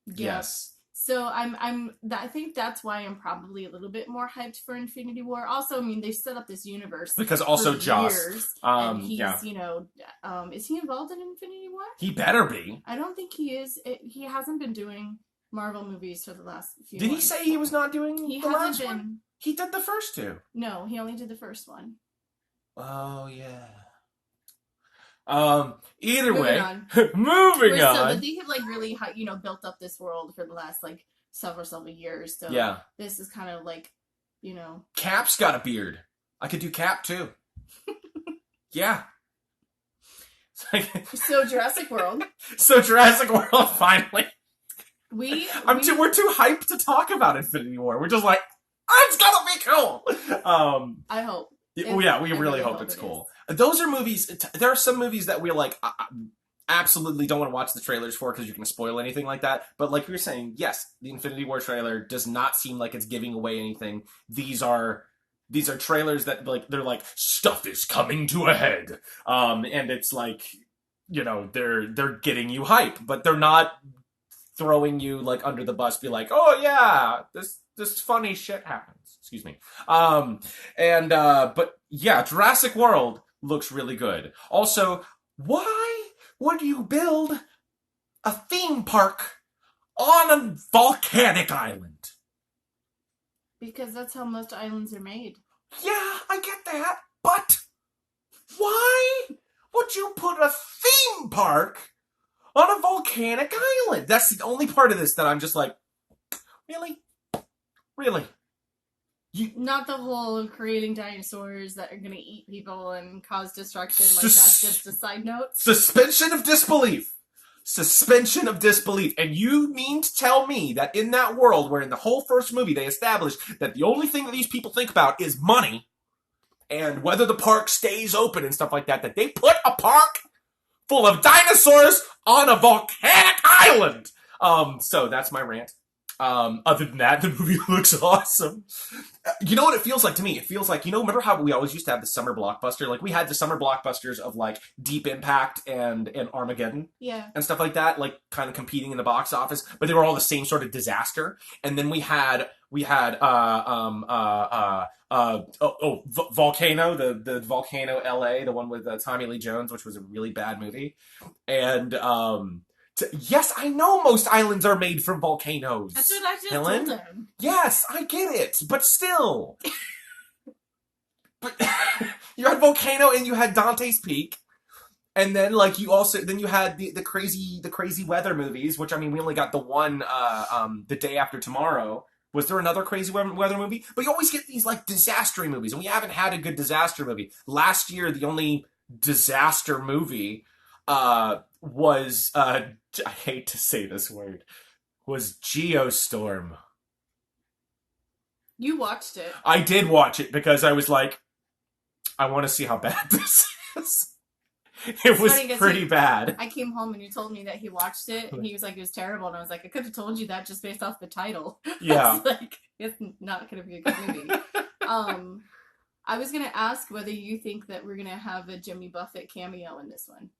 Speaker 1: Yes.
Speaker 2: So I think that's why I'm probably a little bit more hyped for Infinity War. Also, I mean, they set up this universe
Speaker 1: Because
Speaker 2: for
Speaker 1: also Joss,
Speaker 2: years, and he's,
Speaker 1: yeah,
Speaker 2: is he involved in Infinity War?
Speaker 1: he better be.
Speaker 2: I don't think he is. He hasn't been doing Marvel movies for the last few
Speaker 1: Did he
Speaker 2: months.
Speaker 1: say he was not doing
Speaker 2: He
Speaker 1: the
Speaker 2: hasn't
Speaker 1: last
Speaker 2: been.
Speaker 1: one? He did the first two.
Speaker 2: No, he only did the first one.
Speaker 1: Oh yeah. Either
Speaker 2: Moving
Speaker 1: way,
Speaker 2: on.
Speaker 1: moving
Speaker 2: So
Speaker 1: on.
Speaker 2: they have like really, built up this world for the last like several years. So
Speaker 1: Yeah.
Speaker 2: this is kind of like,
Speaker 1: Cap's got a beard. I could do Cap too. Yeah.
Speaker 2: So Jurassic World.
Speaker 1: So Jurassic World finally.
Speaker 2: We're
Speaker 1: too hyped to talk about Infinity War. We're just like, it's gonna be cool.
Speaker 2: I hope.
Speaker 1: Yeah, we really hope it's cool. Those are movies. There are some movies that we're like, absolutely don't want to watch the trailers for because you're going to spoil anything like that. But like we were saying, yes, the Infinity War trailer does not seem like it's giving away anything. These are trailers that like they're like stuff is coming to a head, and it's like they're getting you hype, but they're not throwing you like under the bus. Be like, oh yeah, this funny shit happens. Excuse me. But yeah, Jurassic World looks really good. Also, why would you build a theme park on a volcanic island?
Speaker 2: Because that's how most islands are made.
Speaker 1: Yeah, I get that, but why would you put a theme park on a volcanic island? That's the only part of this that I'm just like, really? Really?
Speaker 2: Not the whole creating dinosaurs that are going to eat people and cause destruction. Like, that's just a side note.
Speaker 1: Suspension of disbelief. Suspension of disbelief. And you mean to tell me that in that world where in the whole first movie they established that the only thing that these people think about is money and whether the park stays open and stuff like that, that they put a park full of dinosaurs on a volcanic island? So that's my rant. Other than that, the movie looks awesome. You know what it feels like to me? It feels like, remember how we always used to have the summer blockbuster? Like, we had the summer blockbusters of, like, Deep Impact and Armageddon.
Speaker 2: Yeah.
Speaker 1: And stuff like that, like, kind of competing in the box office, but they were all the same sort of disaster. And then we had Volcano, the Volcano LA, the one with Tommy Lee Jones, which was a really bad movie. And, yes, I know most islands are made from volcanoes.
Speaker 2: That's what I just
Speaker 1: Helen?
Speaker 2: told him.
Speaker 1: Yes, I get it, but still. But you had Volcano and you had Dante's Peak, and then like you had the crazy weather movies, which I mean we only got the one The Day After Tomorrow. Was there another crazy weather movie? But you always get these like disaster movies, and we haven't had a good disaster movie. Last year, the only disaster movie was I hate to say this word, was Geostorm.
Speaker 2: You watched it.
Speaker 1: I did watch it because I was like, I want to see how bad this is. It was pretty bad.
Speaker 2: I came home and you told me that he watched it and he was like, it was terrible. And I was like, I could have told you that just based off the title.
Speaker 1: Yeah.
Speaker 2: It's like, it's not going to be a good movie. I was going to ask whether you think that we're going to have a Jimmy Buffett cameo in this one.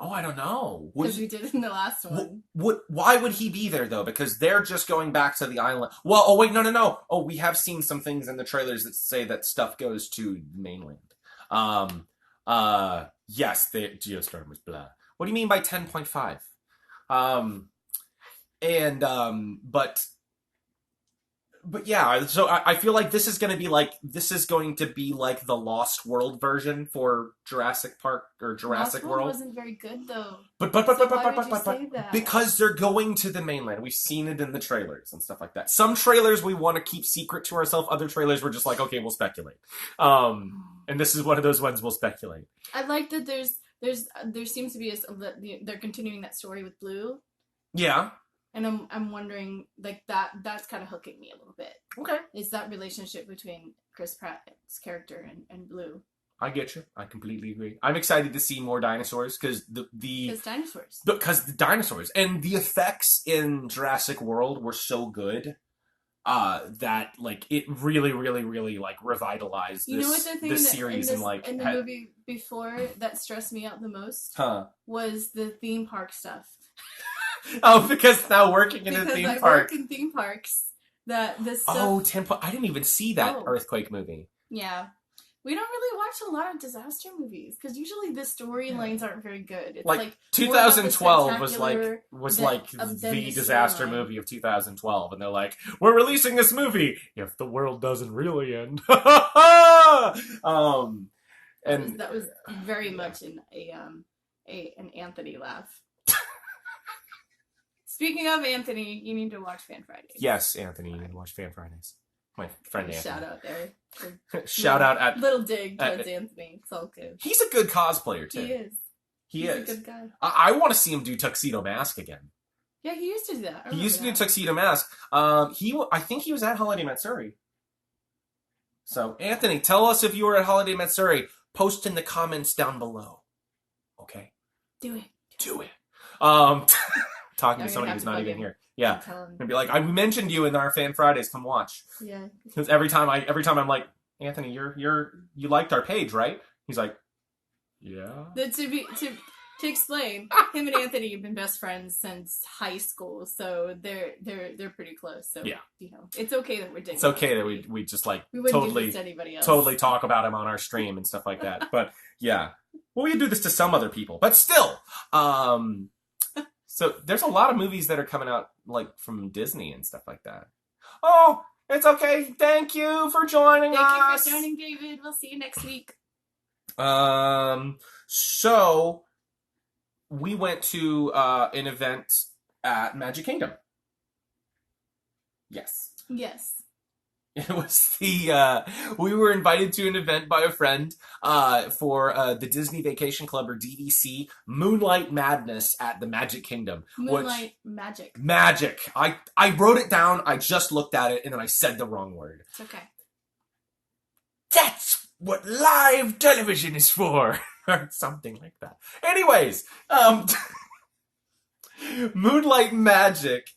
Speaker 1: Oh, I don't know.
Speaker 2: Because we did it in the last one.
Speaker 1: Why would he be there, though? Because they're just going back to the island. Well, oh, wait, no. Oh, we have seen some things in the trailers that say that stuff goes to the mainland. Yes, the Geostorm was blah. What do you mean by 10.5? But yeah, so I feel like this is going to be like the Lost World version for Jurassic Park or Jurassic World.
Speaker 2: Lost World wasn't very good though.
Speaker 1: But because they're going to the mainland. We've seen it in the trailers and stuff like that. Some trailers we want to keep secret to ourselves. Other trailers we're just like, okay, we'll speculate. And this is one of those ones we'll speculate.
Speaker 2: I like that there seems to be they're continuing that story with Blue.
Speaker 1: Yeah.
Speaker 2: And I'm wondering, like, that's kind of hooking me a little bit.
Speaker 1: Okay.
Speaker 2: Is that relationship between Chris Pratt's character and Blue.
Speaker 1: I get you. I completely agree. I'm excited to see more dinosaurs because
Speaker 2: Because dinosaurs.
Speaker 1: Because the dinosaurs. And the effects in Jurassic World were so good that, like, it really, really, really, like, revitalized this series.
Speaker 2: In the movie before that stressed me out the most was the theme park stuff.
Speaker 1: Oh, because now working in a
Speaker 2: because
Speaker 1: theme
Speaker 2: I
Speaker 1: park.
Speaker 2: work in theme parks. That this stuff.
Speaker 1: Oh, I didn't even see that
Speaker 2: Oh.
Speaker 1: earthquake movie.
Speaker 2: Yeah. We don't really watch a lot of disaster movies because usually the storylines aren't very good. It's
Speaker 1: Like
Speaker 2: more about the
Speaker 1: 2012 was
Speaker 2: spectacular
Speaker 1: like
Speaker 2: than
Speaker 1: the
Speaker 2: the
Speaker 1: disaster
Speaker 2: storyline.
Speaker 1: movie of 2012, and they're like, "We're releasing this movie if the world doesn't really end." And
Speaker 2: That was very much an Anthony laugh. Speaking of Anthony, you need to watch Fan Fridays.
Speaker 1: yes, Anthony, you need to watch Fan Fridays. My friend Anthony.
Speaker 2: Shout out there.
Speaker 1: Shout out at
Speaker 2: little dig towards Anthony. It's all good.
Speaker 1: He's a good cosplayer too.
Speaker 2: He is.
Speaker 1: He's
Speaker 2: a good guy.
Speaker 1: I want to see him do Tuxedo Mask again.
Speaker 2: Yeah, he used to do that.
Speaker 1: He used to do Tuxedo Mask. I think he was at Holiday Matsuri. So, Anthony, tell us if you were at Holiday Matsuri. Post in the comments down below. Okay?
Speaker 2: Do it.
Speaker 1: Do it. Talking to somebody who's not even here. Yeah. And be like, I mentioned you in our Fan Fridays. Come watch.
Speaker 2: Yeah.
Speaker 1: Because every time I'm like, Anthony, you liked our page, right? He's like, yeah.
Speaker 2: To explain, him and Anthony have been best friends since high school, so they're pretty close. So
Speaker 1: yeah,
Speaker 2: it's okay that we're digging.
Speaker 1: It's okay that we just like
Speaker 2: we wouldn't do this to anybody else.
Speaker 1: Totally talk about him on our stream and stuff like that. But yeah, well, we do this to some other people, but still. So there's a lot of movies that are coming out like from Disney and stuff like that. Oh, it's okay. Thank you for joining us.
Speaker 2: Thank you for joining, David. We'll see you next week.
Speaker 1: So we went to an event at Magic Kingdom. Yes.
Speaker 2: Yes.
Speaker 1: It was we were invited to an event by a friend for the Disney Vacation Club, or DVC, Moonlight Madness at the Magic Kingdom.
Speaker 2: Magic.
Speaker 1: Magic. I wrote it down, I just looked at it, and then I said the wrong word.
Speaker 2: It's okay.
Speaker 1: That's what live television is for! Or something like that. Anyways, Moonlight Magic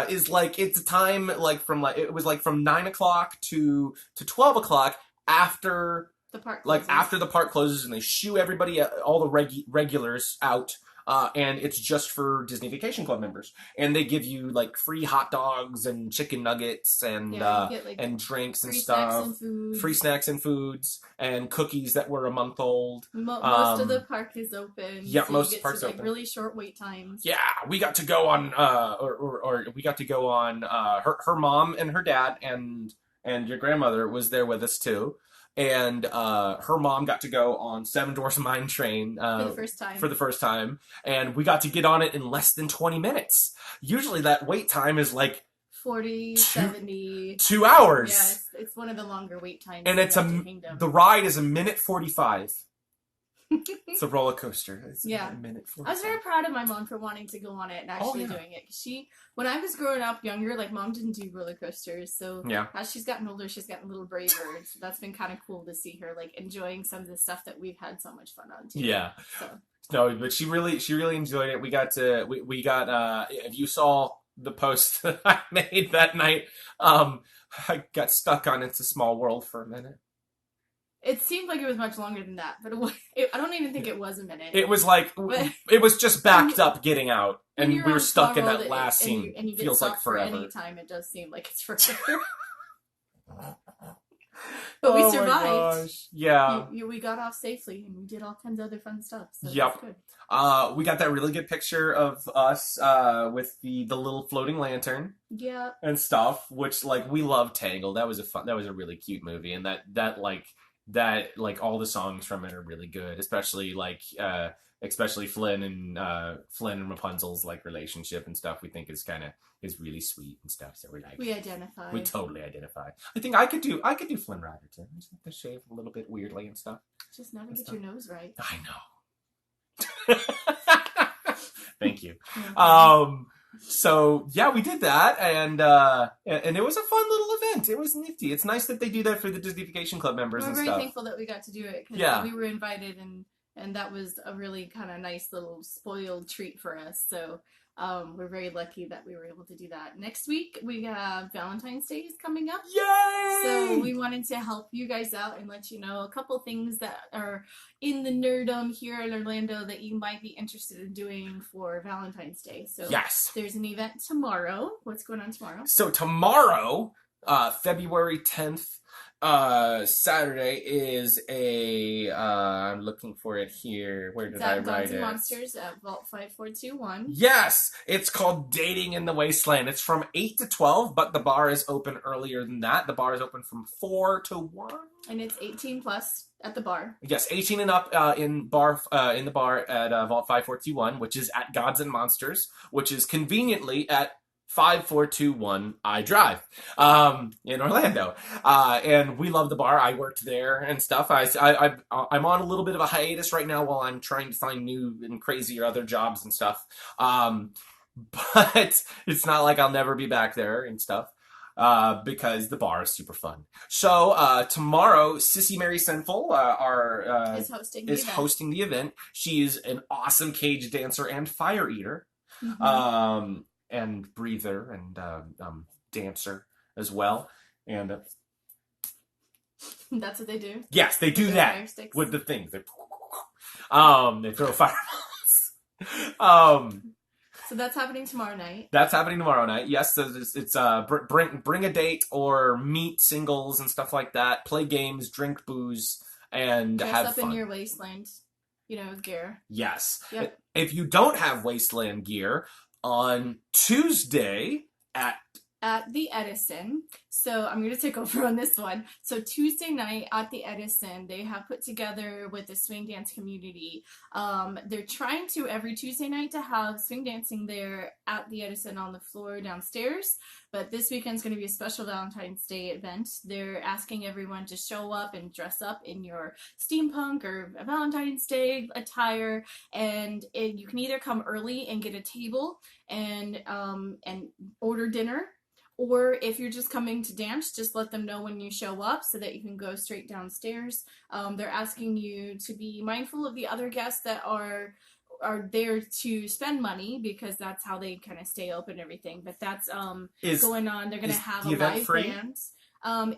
Speaker 1: is like, it's a time like from like, it was like from 9 o'clock to 12 o'clock after
Speaker 2: the park closes.
Speaker 1: Like after the park closes, and they shoo everybody, all the regulars out. And it's just for Disney Vacation Club members, and they give you like free hot dogs and chicken nuggets and and drinks and stuff, free snacks and foods, and cookies that were a month old.
Speaker 2: Most of the park is open.
Speaker 1: Yeah,
Speaker 2: so
Speaker 1: most of the park's open.
Speaker 2: Really short wait times.
Speaker 1: Yeah, we got to go on, we got to go on. Her mom and her dad and your grandmother was there with us too. And her mom got to go on Seven Dwarfs Mine Train for the first time. And we got to get on it in less than 20 minutes. Usually that wait time is like
Speaker 2: 40, 70.
Speaker 1: 2 hours.
Speaker 2: Yeah, it's one of the longer wait times.
Speaker 1: And the ride is 1:45. It's a roller coaster. It's
Speaker 2: yeah.
Speaker 1: 1:45.
Speaker 2: I was very proud of my mom for wanting to go on it and actually doing it. When I was growing up younger, like, Mom didn't do roller coasters. So as she's gotten older, she's gotten a little braver. So that's been kind of cool to see her like enjoying some of the stuff that we've had so much fun on too. Yeah. So.
Speaker 1: No, but she really enjoyed it. We got if you saw the post that I made that night, I got stuck on It's a Small World for a minute.
Speaker 2: It seemed like it was much longer than that, but I don't even think it was a minute.
Speaker 1: It was like, it was just backed up getting out, and we were stuck in that last scene.
Speaker 2: And you
Speaker 1: feels like forever.
Speaker 2: For any time, it does seem like it's forever. But we survived.
Speaker 1: My gosh. Yeah.
Speaker 2: We got off safely, and we did all kinds of other fun stuff. So
Speaker 1: yep.
Speaker 2: Good.
Speaker 1: We got that really good picture of us with the little floating lantern.
Speaker 2: Yeah. And
Speaker 1: stuff, which, like, we love Tangled. That was a really cute movie, and that all the songs from it are really good, especially Flynn and Rapunzel's like relationship and stuff. We think is really sweet and stuff. So we identify. We totally identify. I think I could do Flynn Riderton. Just have to shave a little bit weirdly and stuff.
Speaker 2: Just never get your nose right.
Speaker 1: I know. Thank you. Mm-hmm. So yeah, we did that, and it was a fun little event. It was nifty. It's nice that they do that for the Disney Vacation Club members and stuff.
Speaker 2: We're very thankful that we got to do it, because we were invited, and that was a really kind of nice little spoiled treat for us. So We're very lucky that we were able to do that. Next week, we have Valentine's Day is coming up.
Speaker 1: Yay!
Speaker 2: So we wanted to help you guys out and let you know a couple things that are in the nerdom here in Orlando that you might be interested in doing for Valentine's Day. So
Speaker 1: yes,
Speaker 2: there's an event tomorrow. What's going on tomorrow?
Speaker 1: So tomorrow, February 10th, Saturday is I'm looking for it here. Where did I write
Speaker 2: Gods and
Speaker 1: it?
Speaker 2: Monsters at Vault 5421.
Speaker 1: Yes! It's called Dating in the Wasteland. It's from 8 to 12, but the bar is open earlier than that. The bar is open from 4 to 1.
Speaker 2: And it's 18 plus at the bar.
Speaker 1: Yes, 18 and up in the bar at Vault 5421, which is at Gods and Monsters, which is conveniently at 5421 I Drive in Orlando, and we love the bar. I worked there and stuff. I'm on a little bit of a hiatus right now while I'm trying to find new and crazier other jobs and stuff, but it's not like I'll never be back there and stuff, because the bar is super fun. So tomorrow, Sissy Mary Sinful is hosting the event. She is an awesome cage dancer and fire eater. Mm-hmm. And breather and dancer as well, and
Speaker 2: that's what they do.
Speaker 1: Yes, they do that with the things. They throw fireballs.
Speaker 2: So that's happening tomorrow night.
Speaker 1: Yes, so it's bring a date or meet singles and stuff like that. Play games, drink booze, and
Speaker 2: dress
Speaker 1: have
Speaker 2: up
Speaker 1: fun.
Speaker 2: in your wasteland, gear.
Speaker 1: Yes.
Speaker 2: Yep.
Speaker 1: If you don't have wasteland gear, on Tuesday at
Speaker 2: the Edison. So I'm going to take over on this one. So Tuesday night at the Edison, they have put together with the swing dance community. They're trying to every Tuesday night to have swing dancing there at the Edison on the floor downstairs. But this weekend's going to be a special Valentine's Day event. They're asking everyone to show up and dress up in your steampunk or Valentine's Day attire. And you can either come early and get a table and order dinner. Or if you're just coming to dance, just let them know when you show up so that you can go straight downstairs. They're asking you to be mindful of the other guests that are there to spend money, because that's how they kind of stay open and everything. But that's going on. They're going to have a live band.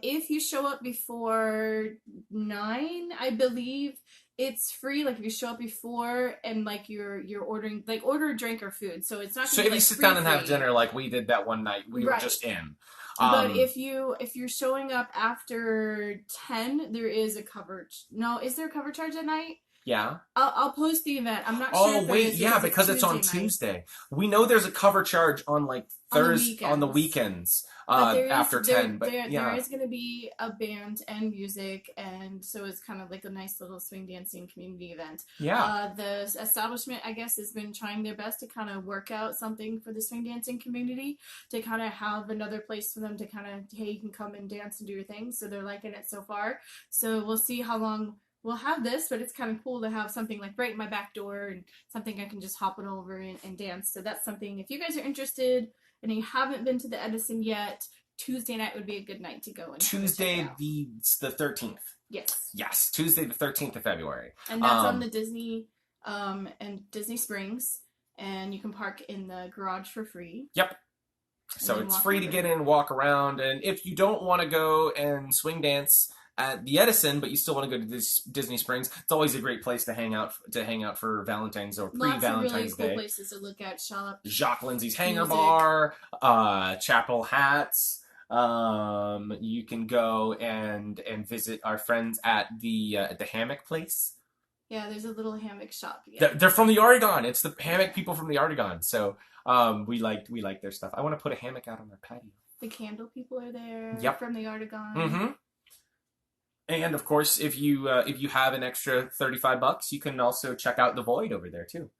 Speaker 2: If you show up before 9, I believe it's free. Like if you show up before and like you're ordering, like order a drink or food. So it's not.
Speaker 1: So if you sit down and have dinner like we did that one night, we were just in.
Speaker 2: But if you're showing up after 10, there is a coverage. No, is there a cover charge at night?
Speaker 1: Yeah.
Speaker 2: I'll post the event. I'm not sure.
Speaker 1: Oh wait, yeah, because it's on Tuesday. We know there's a cover charge on like Thursday on the weekends after 10. But
Speaker 2: there is going to be a band and music, and so it's kind of like a nice little swing dancing community event.
Speaker 1: Yeah.
Speaker 2: The establishment, I guess, has been trying their best to kind of work out something for the swing dancing community, to kind of have another place for them to kind of, hey, you can come and dance and do your thing. So they're liking it so far. So we'll see how long we'll have this, but it's kind of cool to have something like right in my back door and something I can just hop it over and dance. So that's something, if you guys are interested and you haven't been to the Edison yet, Tuesday night would be a good night to go. And
Speaker 1: Tuesday the 13th.
Speaker 2: Yes.
Speaker 1: Yes, Tuesday the 13th of February.
Speaker 2: And that's on the Disney and Disney Springs, and you can park in the garage for free.
Speaker 1: Yep. So it's free to get in and walk around, and if you don't want to go and swing dance at the Edison, but you still want to go to Disney Springs, it's always a great place to hang out for Valentine's or pre-Valentine's
Speaker 2: really
Speaker 1: Day.
Speaker 2: Cool places to look at, shop.
Speaker 1: Jacques Lindsay's Hangar Bar, Chapel Hats. You can go and visit our friends at the hammock place.
Speaker 2: Yeah, there's a little hammock shop.
Speaker 1: Yeah. They're from the Argonne. It's the hammock people from the Argonne. So we like their stuff. I want to put a hammock out on their patio.
Speaker 2: The candle people are there.
Speaker 1: Yep.
Speaker 2: From the Argonne.
Speaker 1: Mm-hmm. And of course, if you have an extra $35, you can also check out the Void over there too.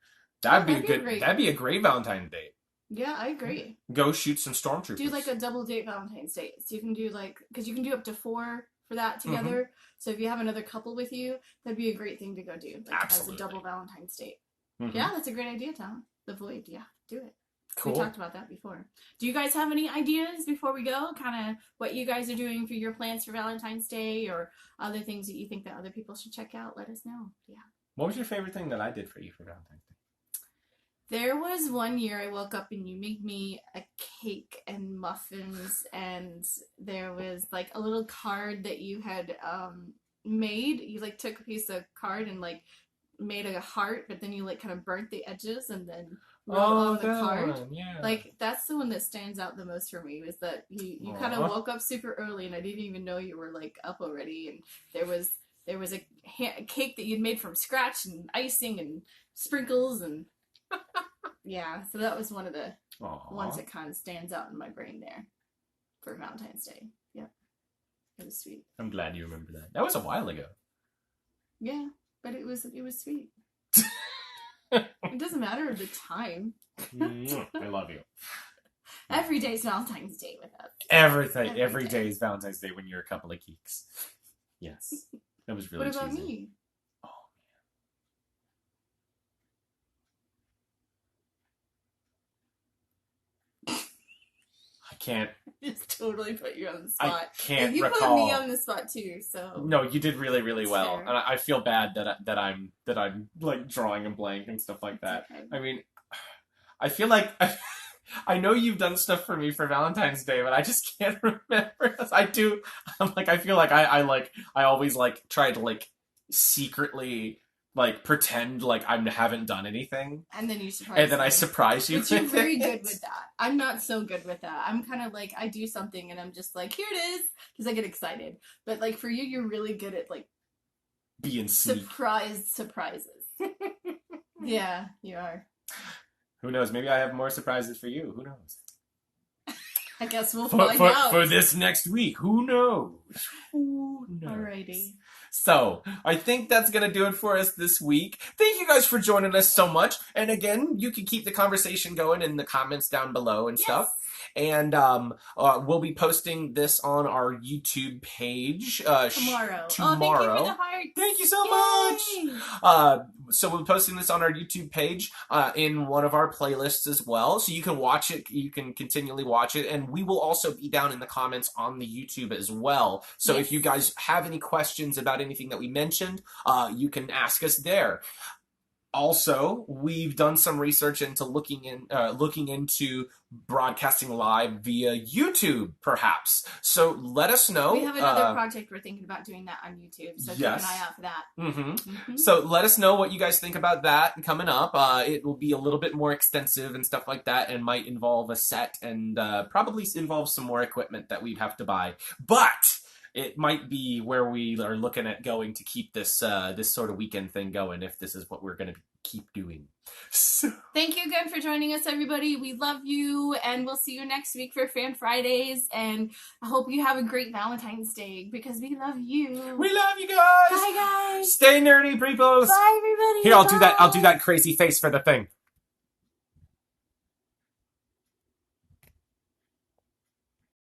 Speaker 1: That'd be a great Valentine's date.
Speaker 2: Yeah, I agree.
Speaker 1: Go shoot some stormtroopers.
Speaker 2: Do like a double date Valentine's date. So you can do because you can do up to 4 for that together. Mm-hmm. So if you have another couple with you, that'd be a great thing to go do. Absolutely. As a double Valentine's date. Mm-hmm. Yeah, that's a great idea, Tom. The Void. Yeah, do it. Cool. We talked about that before. Do you guys have any ideas before we go? Kind of what you guys are doing for your plans for Valentine's Day, or other things that you think that other people should check out? Let us know. Yeah.
Speaker 1: What was your favorite thing that I did for you for Valentine's Day?
Speaker 2: There was one year I woke up and you made me a cake and muffins, and there was like a little card that you had made. You like took a piece of card and like made a heart, but then you like kind of burnt the edges and then wrote on the
Speaker 1: that
Speaker 2: card.
Speaker 1: one, yeah.
Speaker 2: Like that's the one that stands out the most for me, was that you kind of woke up super early and I didn't even know you were like up already, and there was a cake that you'd made from scratch and icing and sprinkles and yeah, so that was one of the ones that kind of stands out in my brain there for Valentine's Day. Yep, it was sweet.
Speaker 1: I'm glad you remember that. That was a while ago.
Speaker 2: Yeah, but it was sweet. It doesn't matter the time.
Speaker 1: I love you.
Speaker 2: Every day's Valentine's Day with us.
Speaker 1: Every day is Valentine's Day when you're a couple of geeks. Yes, that was really.
Speaker 2: What about
Speaker 1: cheesy.
Speaker 2: me?
Speaker 1: I can't.
Speaker 2: Just totally put you on the spot.
Speaker 1: I can't
Speaker 2: and you
Speaker 1: recall.
Speaker 2: put me on the spot too, so
Speaker 1: No, you did really, really
Speaker 2: It's
Speaker 1: well,
Speaker 2: fair.
Speaker 1: and I feel bad that I'm like drawing a blank and stuff like that.
Speaker 2: okay.
Speaker 1: I mean, I feel like I know you've done stuff for me for Valentine's Day, but I just can't remember. I do. I feel like I always like try to like secretly like pretend like I haven't done anything,
Speaker 2: And then you surprise
Speaker 1: and then I
Speaker 2: me.
Speaker 1: surprise you.
Speaker 2: But you're
Speaker 1: with
Speaker 2: very
Speaker 1: it.
Speaker 2: good with that. I'm not so good with that. I'm kind of like, I do something and I'm just like, here it is, because I get excited. But like for you, you're really good at like
Speaker 1: Being sneaky.
Speaker 2: surprises. Yeah, you are.
Speaker 1: Who knows? Maybe I have more surprises for you. Who knows?
Speaker 2: I guess we'll find out.
Speaker 1: For this next week. Who knows? Who knows?
Speaker 2: Alrighty.
Speaker 1: So, I think that's going to do it for us this week. Thank you guys for joining us so much. And again, you can keep the conversation going in the comments down below and stuff. And we'll be posting this on our YouTube page
Speaker 2: Tomorrow.
Speaker 1: tomorrow.
Speaker 2: Oh, thank you for the heart.
Speaker 1: Thank you so
Speaker 2: Yay!
Speaker 1: much. So we'll be posting this on our YouTube page in one of our playlists as well. So you can watch it. You can continually watch it. And we will also be down in the comments on the YouTube as well. So
Speaker 2: Yes.
Speaker 1: if you guys have any questions about anything that we mentioned, you can ask us there. Also, we've done some research into looking into broadcasting live via YouTube, perhaps. So let us know.
Speaker 2: We have another project we're thinking about doing that on YouTube, so keep an
Speaker 1: yes.
Speaker 2: eye out for that.
Speaker 1: Mm-hmm. So let us know what you guys think about that coming up. It will be a little bit more extensive and stuff like that, and might involve a set and probably involve some more equipment that we'd have to buy. But it might be where we are looking at going to keep this this sort of weekend thing going, if this is what we're going to keep doing. So.
Speaker 2: Thank you again for joining us, everybody. We love you, and we'll see you next week for Fan Fridays. And I hope you have a great Valentine's Day, because we love you.
Speaker 1: We love you guys.
Speaker 2: Bye, guys.
Speaker 1: Stay nerdy, peoples.
Speaker 2: Bye, everybody.
Speaker 1: Here, I'll do
Speaker 2: Bye.
Speaker 1: that crazy face for the thing.